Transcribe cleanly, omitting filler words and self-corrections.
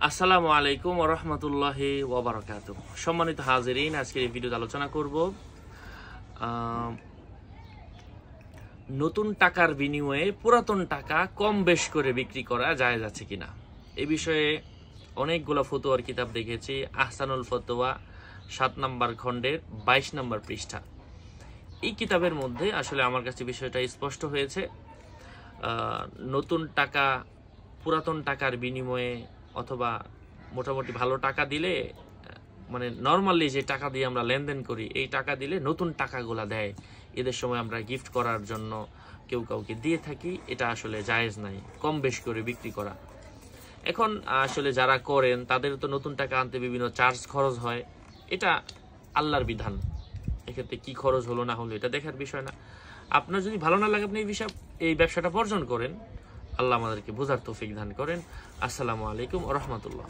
আসসালামু আলাইকুম ওয়া রাহমাতুল্লাহি ওয়া বারাকাতুহু। সম্মানিত হাজিরিন, আজকের এই ভিডিওতে আলোচনা করব নতুন টাকার বিনিময়ে পুরাতন টাকা কম বেশ করে বিক্রি করা জায়েজ আছে কিনা। এই বিষয়ে অনেকগুলো ফতোয়ার কিতাব দেখেছি। আহসানুল ফতোয়া 7 নম্বর খণ্ডের 22 নম্বর পৃষ্ঠা। এই কিতাবের মধ্যে আসলে আমার কাছে বিষয়টা স্পষ্ট হয়েছে। নতুন টাকা পুরাতন টাকার বিনিময়ে অথবা মোটামুটি ভালো টাকা দিলে, মানে নর্মালি যে টাকা দিয়ে আমরা লেনদেন করি, এই টাকা দিলে নতুন টাকাগুলা দেয়। ঈদের সময় আমরা গিফট করার জন্য কেউ কাউকে দিয়ে থাকি, এটা আসলে জায়েজ নাই কম বেশ করে বিক্রি করা। এখন আসলে যারা করেন তাদের তো নতুন টাকা আনতে বিভিন্ন চার্জ খরচ হয়, এটা আল্লাহর বিধান। এক্ষেত্রে কি খরচ হলো না হলো এটা দেখার বিষয় না। আপনার যদি ভালো না লাগে আপনি এই ব্যবসাটা বর্জন করেন। আল্লাহ আমাদেরকে বোঝার তৌফিক দান করেন। আসসালামু আলাইকুম ওয়া রাহমাতুল্লাহ।